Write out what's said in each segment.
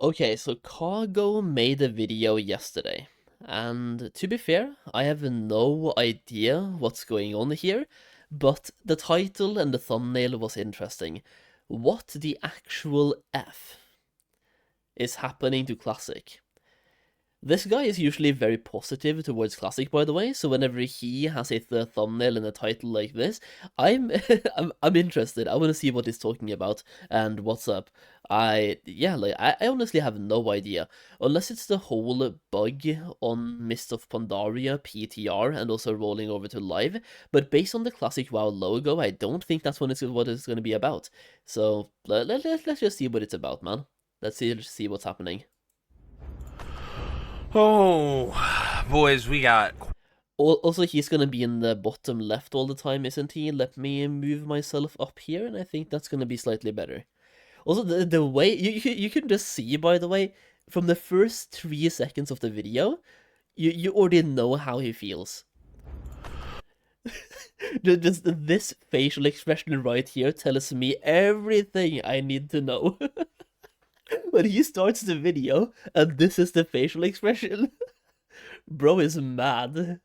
Okay, so Cargo made a video yesterday, and to be fair, I have no idea what's going on here, but the title and the thumbnail was interesting. What the actual F is happening to Classic? This guy is usually very positive towards Classic, by the way, so whenever he has a thumbnail and a title like this, I'm I'm interested. I want to see what he's talking about and what's up. I honestly have no idea, unless it's the whole bug on Mist of Pandaria PTR and also rolling over to live. But based on the Classic WoW logo, I don't think that's what it's going to be about. So let's just see what it's about, man. Let's see what's happening. Oh, boys, we got. Also, he's gonna be in the bottom left all the time, isn't he? Let me move myself up here, and I think that's gonna be slightly better. Also, the way you can just see, by the way, from the first 3 seconds of the video, you already know how he feels. Just this facial expression right here tells me everything I need to know. When he starts the video, and this is the facial expression, bro is mad.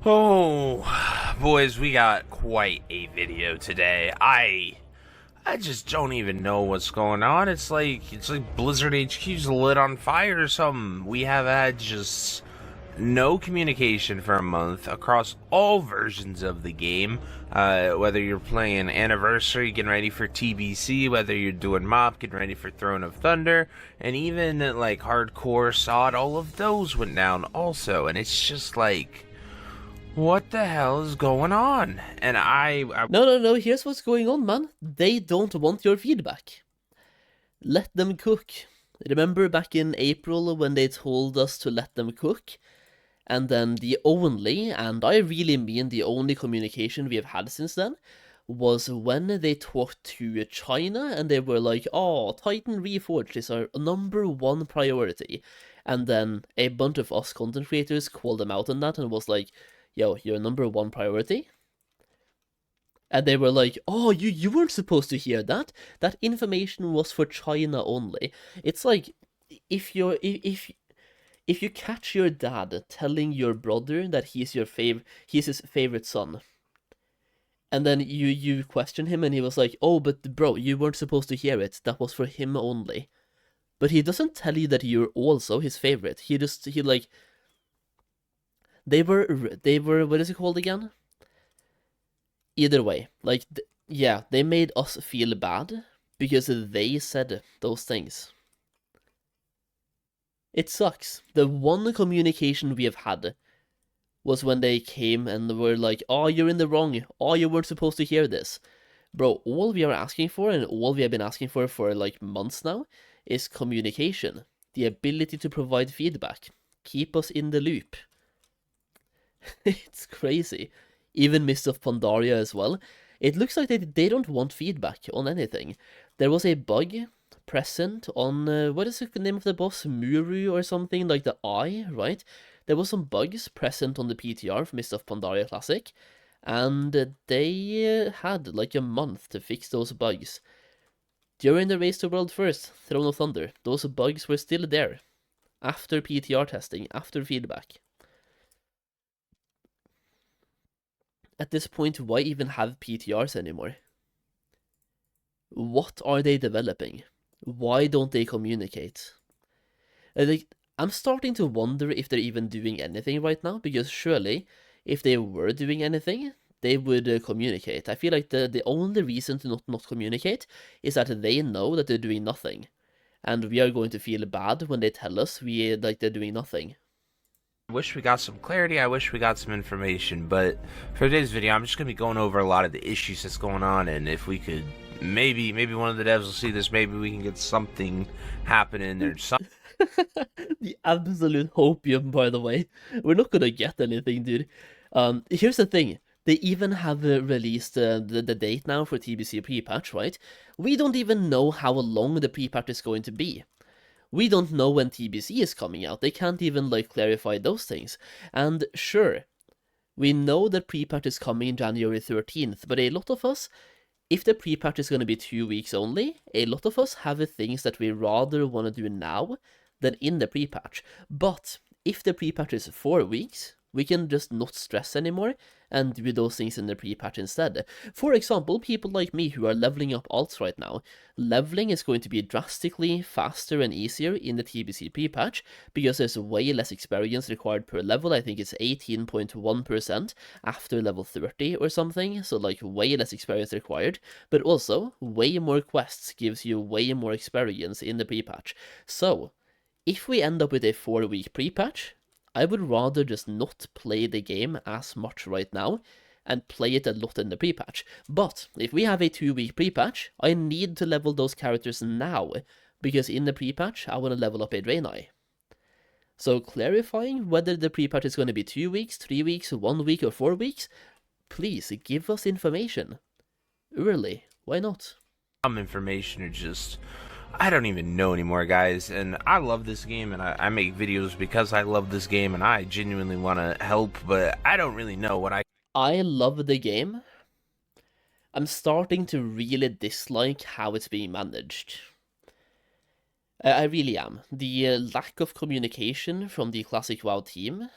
Oh, boys, we got quite a video today. I just don't even know what's going on. It's like Blizzard HQ's lit on fire or something. We have had just no communication for a month across all versions of the game. Whether you're playing Anniversary, getting ready for TBC, whether you're doing MoP, getting ready for Throne of Thunder, and even like Hardcore SOD, all of those went down also. And it's just like, what the hell is going on? And No, here's what's going on, man. They don't want your feedback. Let them cook. Remember back in April when they told us to let them cook? And then the only, and I really mean the only communication we have had since then, was when they talked to China and they were like, oh, Titan Reforged is our #1 priority. And then a bunch of us content creators called them out on that and was like, yo, your #1 priority? And they were like, oh, you weren't supposed to hear that. That information was for China only. It's like, if you catch your dad telling your brother that he's his favorite son, and then you question him and he was like, oh, but bro, you weren't supposed to hear it. That was for him only. But he doesn't tell you that you're also his favorite. He like, they were, what is it called again? Either way, like, yeah, they made us feel bad because they said those things. It sucks. The one communication we have had was when they came and were like, oh, you're in the wrong. Oh, you weren't supposed to hear this. Bro, all we are asking for, and all we have been asking for like months now, is communication. The ability to provide feedback. Keep us in the loop. It's crazy. Even Mist of Pandaria as well. It looks like they don't want feedback on anything. There was a bug present on, what is the name of the boss? Muru or something, like the eye, right? There was some bugs present on the PTR for Mist of Pandaria Classic, and they had like a month to fix those bugs. During the Race to World First, Throne of Thunder, those bugs were still there. After PTR testing, after feedback. At this point, why even have PTRs anymore? What are they developing? Why don't they communicate? I'm starting to wonder if they're even doing anything right now, because surely, if they were doing anything, they would communicate. I feel like the only reason to not communicate is that they know that they're doing nothing. And we are going to feel bad when they tell us they're doing nothing. I wish we got some clarity. I wish we got some information. But for today's video, I'm just going to be going over a lot of the issues that's going on. And if we could, maybe one of the devs will see this. Maybe we can get something happening there. The absolute hopium, by the way. We're not gonna get anything, dude. Here's the thing. They even have released the date now for TBC pre-patch, right? We don't even know how long the pre-patch is going to be. We don't know when TBC is coming out. They can't even, like, clarify those things. And sure, we know that pre-patch is coming January 13th, but a lot of us if the pre-patch is going to be 2 weeks only, a lot of us have things that we rather want to do now than in the pre-patch. But if the pre-patch is 4 weeks, we can just not stress anymore and do those things in the pre-patch instead. For example, people like me who are leveling up alts right now, leveling is going to be drastically faster and easier in the TBC pre-patch because there's way less experience required per level. I think it's 18.1% after level 30 or something, so like way less experience required, but also way more quests gives you way more experience in the pre-patch. So if we end up with a 4-week pre-patch, I would rather just not play the game as much right now and play it a lot in the pre-patch. But if we have a 2-week pre-patch, I need to level those characters now, because in the pre-patch, I want to level up a Draenei. So clarifying whether the pre-patch is going to be 2 weeks, 3 weeks, 1 week, or 4 weeks, please give us information. Early, why not? Some information are just, I don't even know anymore, guys. And I love this game, and I make videos because I love this game, and I genuinely want to help, but I don't really know what I love the game. I'm starting to really dislike how it's being managed. I really am. The lack of communication from the Classic WoW team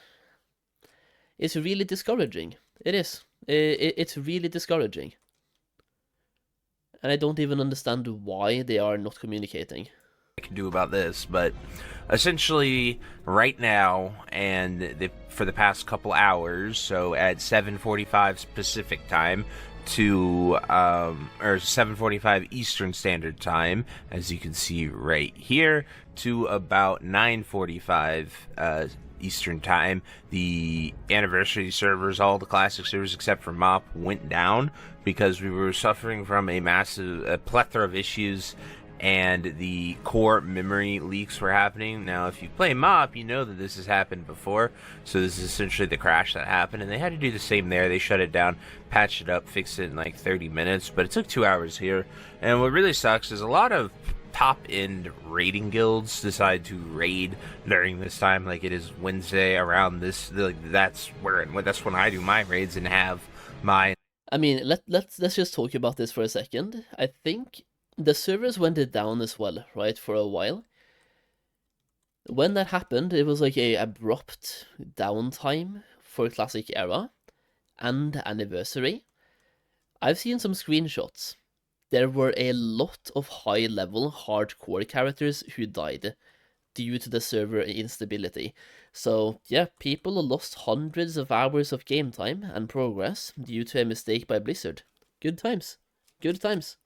is really discouraging. It is. It's really discouraging. And I don't even understand why they are not communicating. can do about this, but essentially right now and for the past couple hours, so at 7:45 Pacific time to or 7:45 Eastern Standard Time, as you can see right here, to about 9:45 Eastern Time, the anniversary servers, all the classic servers except for MoP, went down because we were suffering from a plethora of issues, and the core memory leaks were happening. Now, if you play MoP, you know that this has happened before, so this is essentially the crash that happened, and they had to do the same there. They shut it down, patched it up, fixed it in like 30 minutes, but it took 2 hours here. And what really sucks is a lot of top-end raiding guilds decide to raid during this time, like it is Wednesday around this, that's when I do my raids and have my... I mean, let's just talk about this for a second. I think the servers went down as well, right, for a while. When that happened, it was like a abrupt downtime for Classic Era and Anniversary. I've seen some screenshots. There were a lot of high-level hardcore characters who died due to the server instability. So yeah, people lost hundreds of hours of game time and progress due to a mistake by Blizzard. Good times. Good times.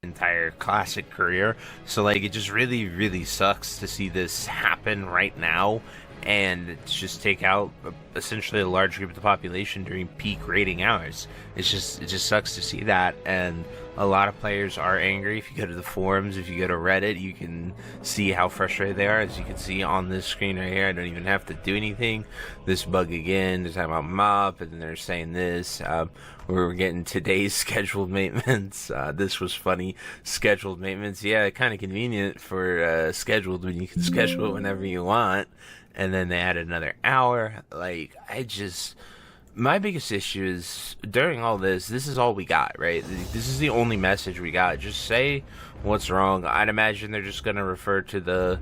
Entire classic career, so like it just really sucks to see this happen right now and just take out essentially a large group of the population during peak raiding hours. It just sucks to see that, and a lot of players are angry. If you go to the forums, if you go to Reddit, you can see how frustrated they are. As you can see on this screen right here, I don't even have to do anything. This bug again, they're talking about MoP, and then they're saying this. We're getting today's scheduled maintenance. This was funny. Scheduled maintenance, yeah, kind of convenient for scheduled when you can schedule it whenever you want. And then they added another hour. Like, my biggest issue is, during all this is all we got, right? This is the only message we got. Just say what's wrong. I'd imagine they're just going to refer to the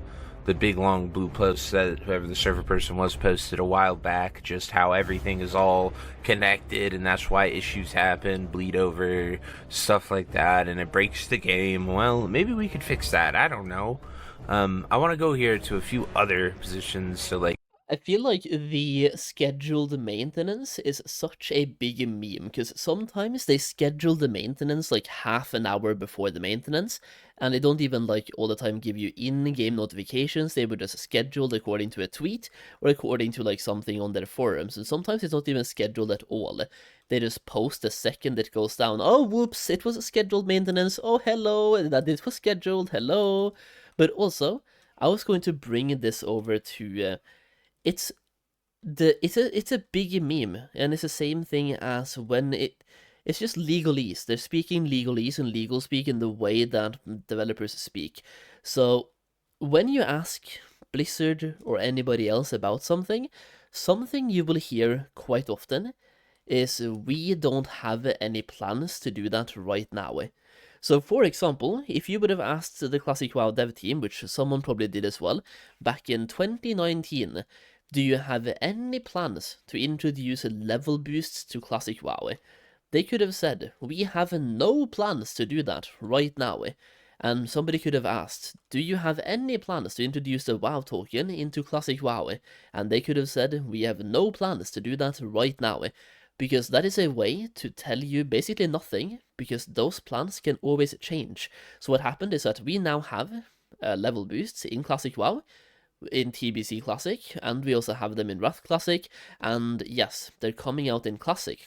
big long blue post that whoever the server person was posted a while back, just how everything is all connected, and that's why issues happen, bleed over, stuff like that, and it breaks the game. Well, maybe we could fix that. I don't know. I want to go here to a few other positions, so like, I feel like the scheduled maintenance is such a big meme, because sometimes they schedule the maintenance like half an hour before the maintenance, and they don't even like all the time give you in-game notifications. They were just scheduled according to a tweet or according to like something on their forums, and sometimes it's not even scheduled at all. They just post the second it goes down. Oh, whoops, it was a scheduled maintenance. Oh, hello, that it was scheduled. Hello. But also, I was going to bring this over to... It's a big meme, and it's the same thing as when it's just legalese. They're speaking legalese and legal speak in the way that developers speak. So when you ask Blizzard or anybody else about something you will hear quite often is we don't have any plans to do that right now. So for example, if you would have asked the Classic WoW dev team, which someone probably did as well, back in 2019, do you have any plans to introduce level boosts to Classic WoW? They could have said, we have no plans to do that right now. And somebody could have asked, do you have any plans to introduce the WoW token into Classic WoW? And they could have said, we have no plans to do that right now. Because that is a way to tell you basically nothing, because those plans can always change. So what happened is that we now have level boosts in Classic WoW, in TBC Classic, and we also have them in Wrath Classic, and yes, they're coming out in Classic,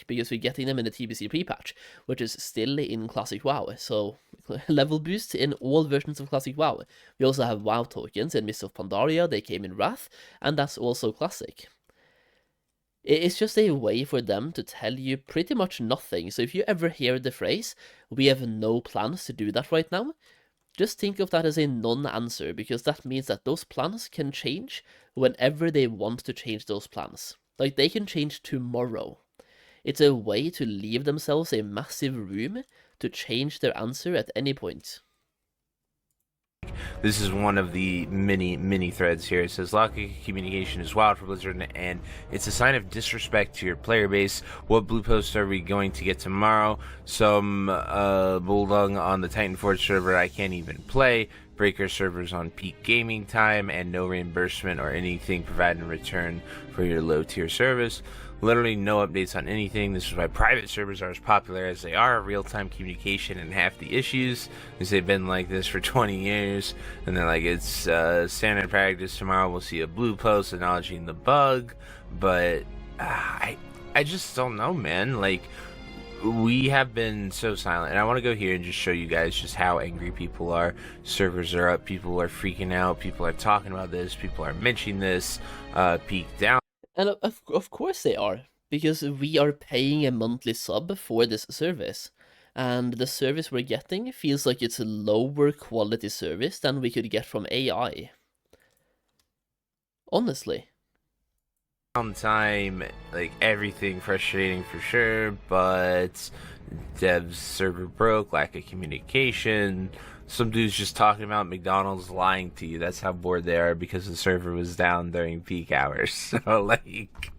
because we're getting them in the TBC prepatch, which is still in Classic WoW, so level boosts in all versions of Classic WoW. We also have WoW tokens in Mist of Pandaria, they came in Wrath, and that's also Classic. It's just a way for them to tell you pretty much nothing, so if you ever hear the phrase, we have no plans to do that right now, just think of that as a non-answer, because that means that those plans can change whenever they want to change those plans. Like, they can change tomorrow. It's a way to leave themselves a massive room to change their answer at any point. This is one of the many threads here. It says, lack of communication is wild for Blizzard, and it's a sign of disrespect to your player base. What blue post are we going to get tomorrow? Some bulldog on the Titan Forge server I can't even play. Breaker servers on peak gaming time, and no reimbursement or anything provided in return for your low tier service. Literally no updates on anything. This is why private servers are as popular as they are. Real-time communication and half the issues, because they've been like this for 20 years. And they're like, it's standard practice. Tomorrow we'll see a blue post acknowledging the bug. But I just don't know, man. Like, we have been so silent, and I want to go here and just show you guys just how angry people are. Servers are up, people are freaking out, people are talking about this, people are mentioning this, peak down. And of course they are, because we are paying a monthly sub for this service, and the service we're getting feels like it's a lower quality service than we could get from AI. Honestly. Time, like, everything frustrating for sure, but dev's server broke, lack of communication. Some dude's just talking about McDonald's lying to you. That's how bored they are because the server was down during peak hours. So, like,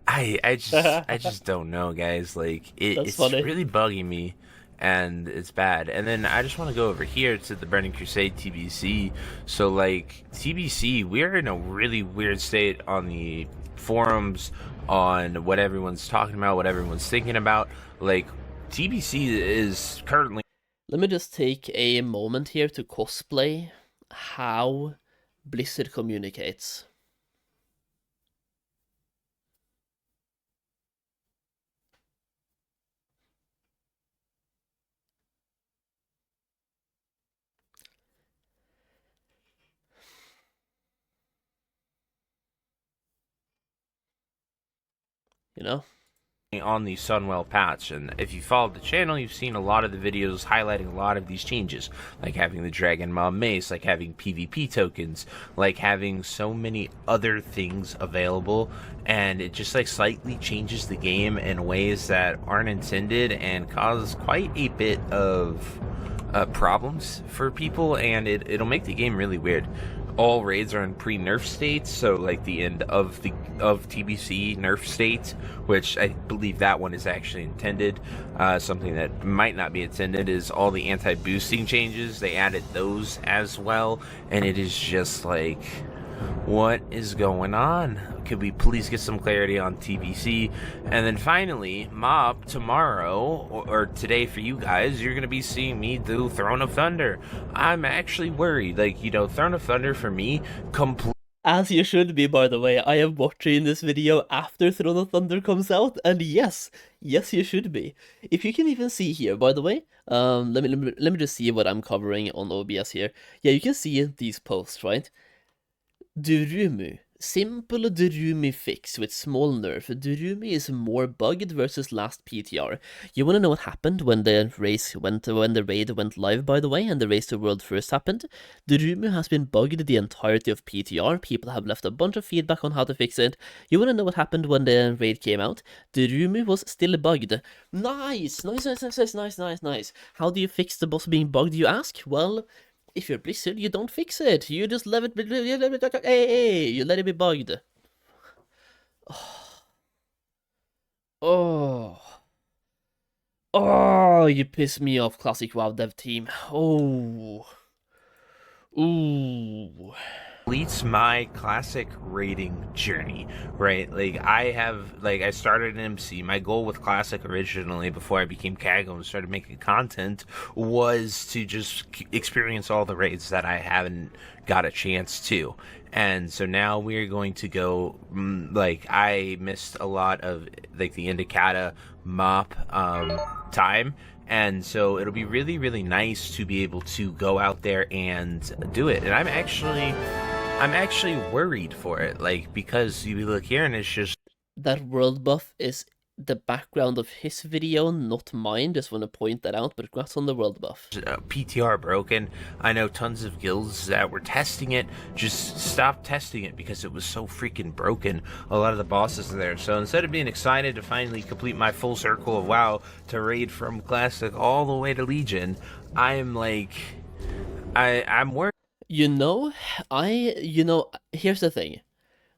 I just don't know, guys. Like, it's funny. really bugging me, and it's bad. And then I just want to go over here to the Burning Crusade TBC. So, like, TBC, we're in a really weird state on the forums, on what everyone's talking about, what everyone's thinking about. Like, TBC is currently... Let me just take a moment here to cosplay how Blizzard communicates. You know? On the Sunwell patch, and if you followed the channel, you've seen a lot of the videos highlighting a lot of these changes, like having the Dragon Mob Mace, like having PvP tokens, like having so many other things available, and it just like slightly changes the game in ways that aren't intended and cause quite a bit of problems for people, and it'll make the game really weird. All raids are in pre-nerf states, so like the end of TBC nerf state, which I believe that one is actually intended. Something that might not be intended is all the anti-boosting changes. They added those as well, and it is just like, what is going on? Could we please get some clarity on TBC? And then finally, MoP, tomorrow, or today for you guys, you're going to be seeing me do Throne of Thunder. I'm actually worried. Like, you know, Throne of Thunder for me, as you should be, by the way. I am watching this video after Throne of Thunder comes out, and yes, you should be. If you can even see here, by the way, let me just see what I'm covering on OBS here. Yeah, you can see these posts, right? Durumu Simple Durumi fix with small nerf. Durumi is more bugged versus last PTR. You wanna know what happened when the raid went live, by the way, and the race to world first happened? Durumi has been bugged the entirety of PTR. People have left a bunch of feedback on how to fix it. You wanna know what happened when the raid came out? Durumi was still bugged. Nice! Nice. How do you fix the boss being bugged, you ask? Well, if you're Blizzard, you don't fix it. You just let it be, you let it be bugged. Oh. Oh, you piss me off, Classic WoW dev team. Oh. Ooh. Completes my classic rating journey, right? Like I started an MC. My goal with classic originally, before I became Kaggle and started making content, was to just experience all the raids that I haven't got a chance to. And so now we're going to go, I missed a lot of like the Indicata MoP time. And so it'll be really, really nice to be able to go out there and do it. And I'm actually worried for it, like, because you look here and it's just... That world buff is the background of his video, not mine. Just want to point that out, but congrats on the world buff. PTR broken. I know tons of guilds that were testing it, just stopped testing it because it was so freaking broken. A lot of the bosses are there. So instead of being excited to finally complete my full circle of WoW to raid from Classic all the way to Legion, I'm like... I'm worried. Here's the thing.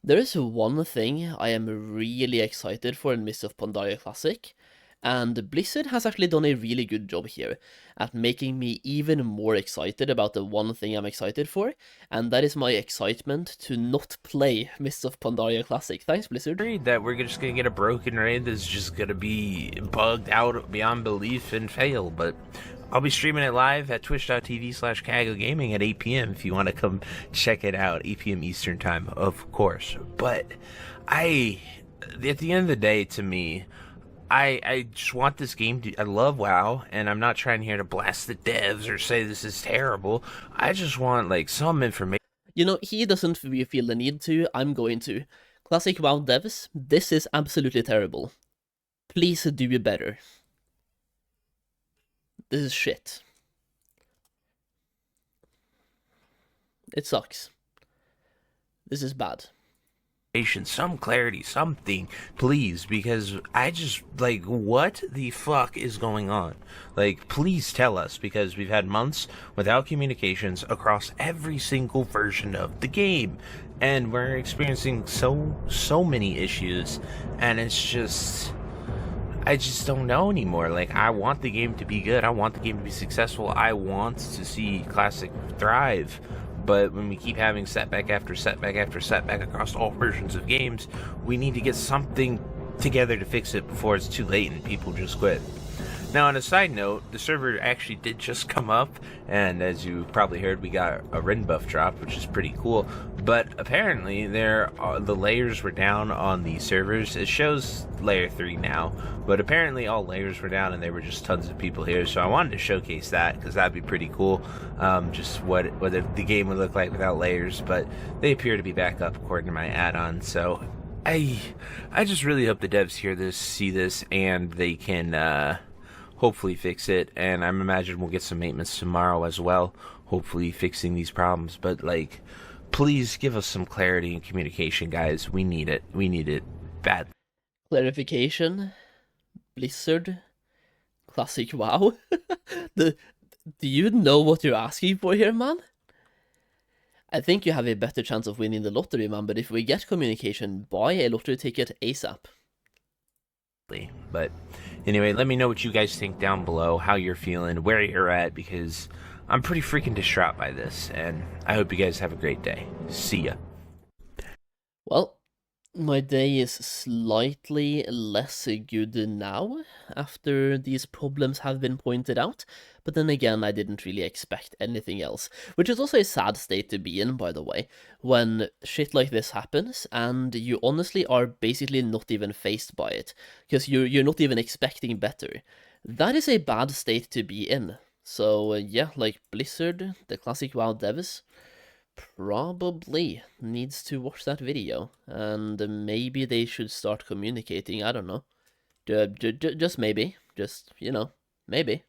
There is one thing I am really excited for in Mists of Pandaria Classic, and Blizzard has actually done a really good job here at making me even more excited about the one thing I'm excited for, and that is my excitement to not play Mists of Pandaria Classic. Thanks, Blizzard. That we're just gonna get a broken raid that's just gonna be bugged out beyond belief and fail, but... I'll be streaming it live at twitch.tv/KagoGaming at 8 p.m. if you want to come check it out. 8 p.m. Eastern Time, of course. But at the end of the day, to me, I just want this game to... I love WoW, and I'm not trying here to blast the devs or say this is terrible. I just want, like, some information. He doesn't feel the need to. I'm going to. Classic WoW devs, this is absolutely terrible. Please do better. This is shit. It sucks. This is bad. Some clarity, something, please, because I just, like, what the fuck is going on? Like, please tell us, because we've had months without communications across every single version of the game, and we're experiencing so many issues, and it's just... I just don't know anymore. Like, I want the game to be good. I want the game to be successful. I want to see Classic thrive. But when we keep having setback after setback after setback across all versions of games, we need to get something together to fix it before it's too late and people just quit. Now, on a side note, the server actually did just come up, and as you probably heard, we got a Rin buff drop, which is pretty cool. But apparently, the layers were down on the servers. It shows layer 3 now, but apparently all layers were down, and there were just tons of people here. So I wanted to showcase that, because that'd be pretty cool, just what the game would look like without layers. But they appear to be back up according to my add-on, so I just really hope the devs see this, and they can... hopefully fix it, and I'm imagining we'll get some maintenance tomorrow as well, hopefully fixing these problems. But, like, please give us some clarity and communication, guys. We need it. We need it bad. Clarification, Blizzard, Classic WoW. Do you know what you're asking for here, man? I think you have a better chance of winning the lottery, man, but if we get communication, buy a lottery ticket ASAP. But anyway, let me know what you guys think down below, how you're feeling, where you're at, because I'm pretty freaking distraught by this, and I hope you guys have a great day. See ya. Well, my day is slightly less good now, after these problems have been pointed out, but then again, I didn't really expect anything else, which is also a sad state to be in, by the way, when shit like this happens, and you honestly are basically not even faced by it, because you're not even expecting better. That is a bad state to be in. So yeah, like Blizzard, the Classic WoW devs, probably needs to watch that video, and maybe they should start communicating. I don't know. Just maybe. Just, maybe.